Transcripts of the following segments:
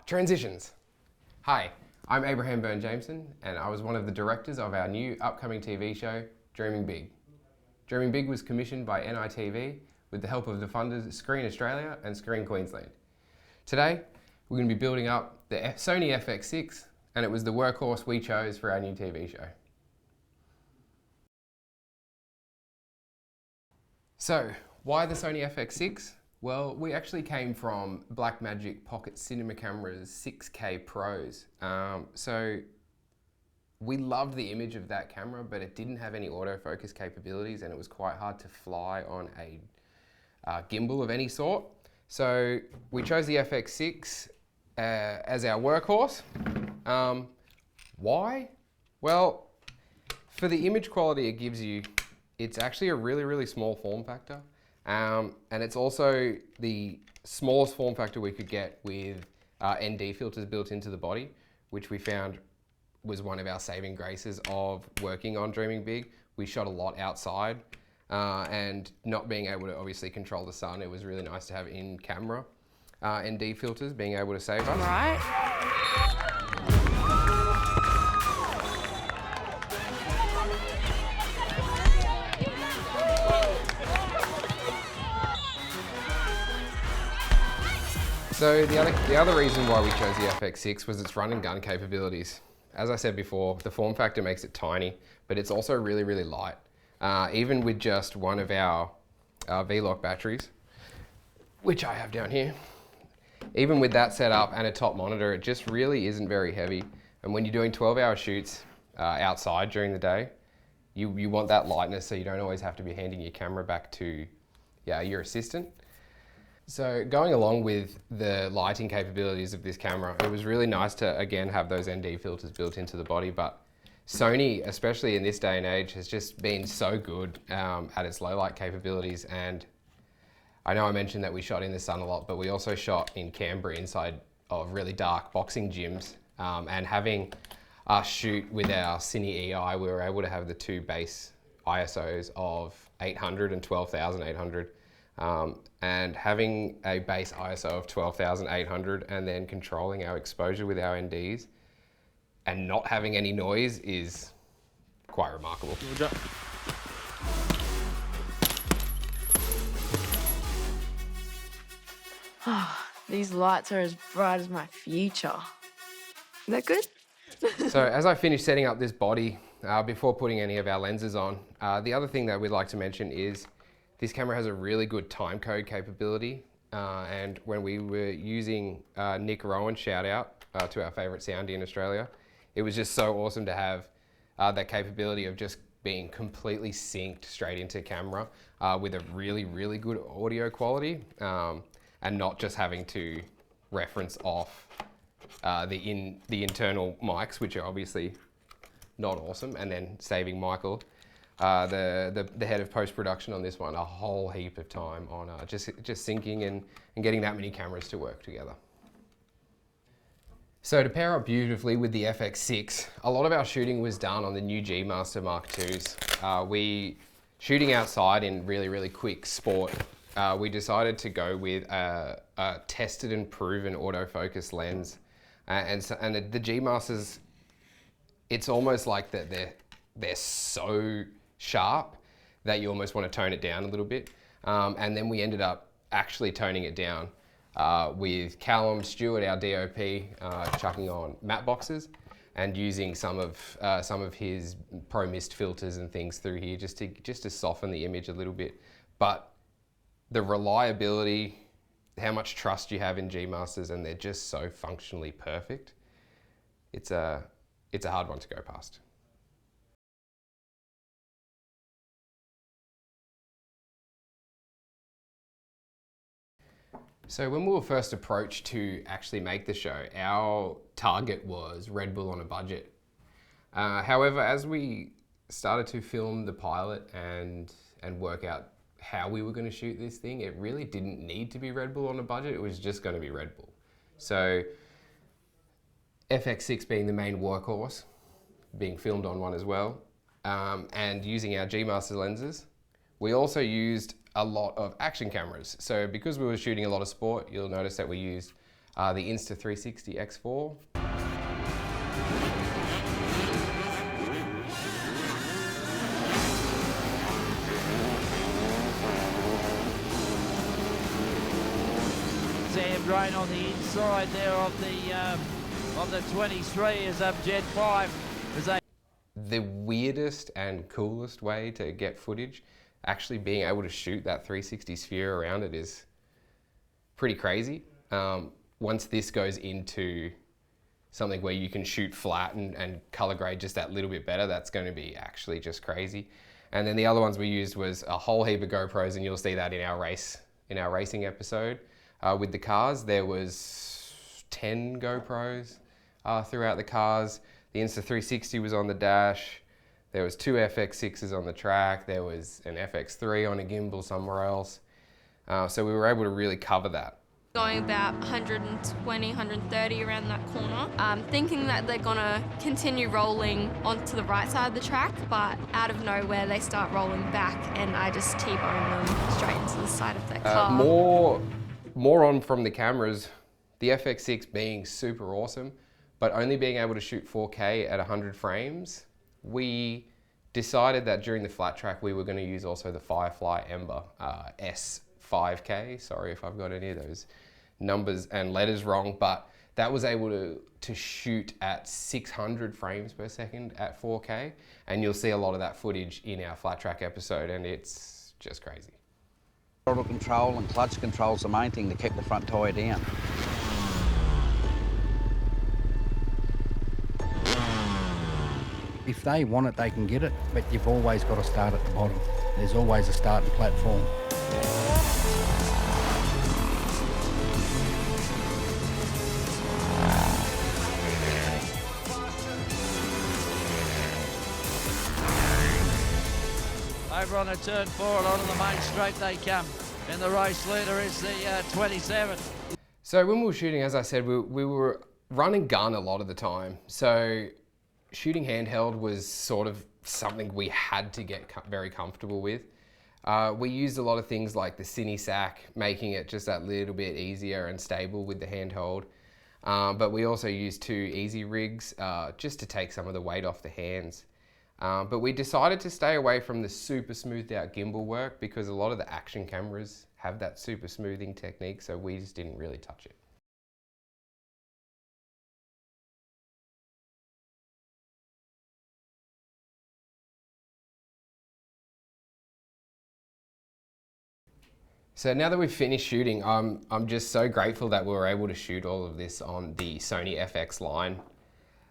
Transitions. Hi, I'm Abraham Byrne-Jameson, and I was one of the directors of our new upcoming TV show, Dreaming Big. Dreaming Big was commissioned by NITV with the help of the funders Screen Australia and Screen Queensland. Today, we're going to be building up the Sony FX6, and it was the workhorse we chose for our new TV show. So, why the Sony FX6? Well, we actually came from Blackmagic Pocket Cinema Cameras 6K Pros. So we loved the image of that camera, but it didn't have any autofocus capabilities and it was quite hard to fly on a gimbal of any sort. So we chose the FX6 as our workhorse. Why? Well, for the image quality it gives you, it's actually a really small form factor. And it's also the smallest form factor we could get with ND filters built into the body, which we found was one of our saving graces of working on Dreaming Big. We shot a lot outside and not being able to obviously control the sun, it was really nice to have in-camera ND filters being able to save us. Right. So the other reason why we chose the FX6 was its run and gun capabilities. As I said before, the form factor makes it tiny, but it's also really light. Even with just one of our V-Lock batteries, which I have down here, even with that setup and a top monitor, it just really isn't very heavy. And when you're doing 12-hour shoots outside during the day, you want that lightness so you don't always have to be handing your camera back to your assistant. So going along with the lighting capabilities of this camera, it was really nice to again have those ND filters built into the body, but Sony, especially in this day and age, has just been so good at its low light capabilities. And I know I mentioned that we shot in the sun a lot, but we also shot in Canberra inside of really dark boxing gyms. And having us shoot with our Cine EI, we were able to have the two base ISOs of 800 and 12,800. And having a base ISO of 12,800 and then controlling our exposure with our NDs and not having any noise is quite remarkable. These lights are as bright as my future. Is that good? So as I finish setting up this body, before putting any of our lenses on, the other thing that we'd like to mention is this camera has a really good time code capability, and when we were using Nick Rowan, shout out to our favourite soundy in Australia, it was just so awesome to have that capability of just being completely synced straight into camera with a really good audio quality, and not just having to reference off the internal mics, which are obviously not awesome, and then saving Michael, the head of post-production on this one, a whole heap of time on just syncing and getting that many cameras to work together. So to pair up beautifully with the FX6, a lot of our shooting was done on the new G-Master Mark IIs. Shooting outside in really quick sport, we decided to go with a tested and proven autofocus lens. And the G-Masters, it's almost like that they're so sharp that you almost want to tone it down a little bit. And then we ended up actually toning it down with Callum Stewart, our DOP, chucking on matte boxes and using some of his Pro Mist filters and things through here just to soften the image a little bit. But the reliability, how much trust you have in G-Masters, and they're just so functionally perfect. It's a hard one to go past. So when we were first approached to actually make the show, our target was Red Bull on a budget. However, as we started to film the pilot and work out how we were going to shoot this thing, it really didn't need to be Red Bull on a budget, it was just going to be Red Bull. So FX6 being the main workhorse, being filmed on one as well, and using our G-Master lenses, we also used a lot of action cameras. So because we were shooting a lot of sport, you'll notice that we used the Insta360 X4. Sam drain on the inside there of the 23 is up Jet 5 as they. The weirdest and coolest way to get footage, actually being able to shoot that 360 sphere around it, is pretty crazy. Once this goes into something where you can shoot flat and color grade just that little bit better, that's going to be actually just crazy. And then the other ones we used was a whole heap of GoPros, and you'll see that in our racing episode. With the cars, there was 10 GoPros throughout the cars. The Insta360 was on the dash. There was 2 FX6s on the track. There was an FX3 on a gimbal somewhere else. So we were able to really cover that. Going about 120, 130 around that corner, thinking that they're gonna continue rolling onto the right side of the track, but out of nowhere they start rolling back and I just T-bone them straight into the side of their car. More on from the cameras, the FX6 being super awesome, but only being able to shoot 4K at 100 frames, we decided that during the flat track we were going to use also the Firefly Ember S5K. Sorry if I've got any of those numbers and letters wrong, but that was able to shoot at 600 frames per second at 4K, and you'll see a lot of that footage in our flat track episode, and it's just crazy. Throttle control and clutch control is the main thing to keep the front tyre down. If they want it, they can get it, but you've always got to start at the bottom. There's always a starting platform. Over on a turn 4 and onto the main straight they come. And the race leader is the 27. So when we were shooting, as I said, we were run and gun a lot of the time. So shooting handheld was sort of something we had to get very comfortable with. We used a lot of things like the Cine Sac, making it just that little bit easier and stable with the handheld. But we also used 2 easy rigs just to take some of the weight off the hands. But we decided to stay away from the super smoothed out gimbal work because a lot of the action cameras have that super smoothing technique, so we just didn't really touch it. So now that we've finished shooting, I'm just so grateful that we were able to shoot all of this on the Sony FX line.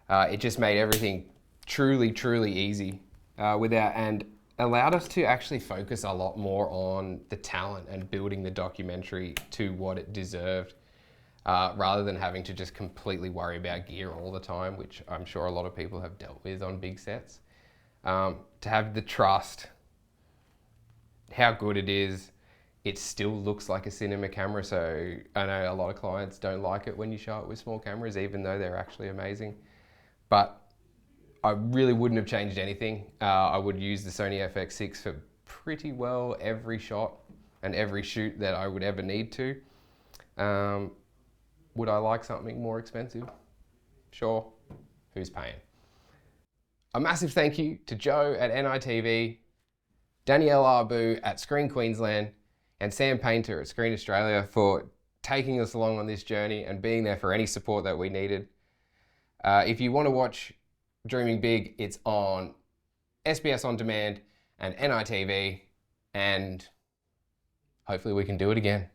It just made everything truly easy and allowed us to actually focus a lot more on the talent and building the documentary to what it deserved, rather than having to just completely worry about gear all the time, which I'm sure a lot of people have dealt with on big sets. To have the trust, how good it is. It still looks like a cinema camera, so I know a lot of clients don't like it when you show it with small cameras, even though they're actually amazing. But I really wouldn't have changed anything. I would use the Sony FX6 for pretty well every shot and every shoot that I would ever need to. Would I like something more expensive? Sure, who's paying? A massive thank you to Joe at NITV, Danielle Arbu at Screen Queensland, and Sam Painter at Screen Australia for taking us along on this journey and being there for any support that we needed. If you want to watch Dreaming Big, it's on SBS On Demand and NITV, and hopefully we can do it again.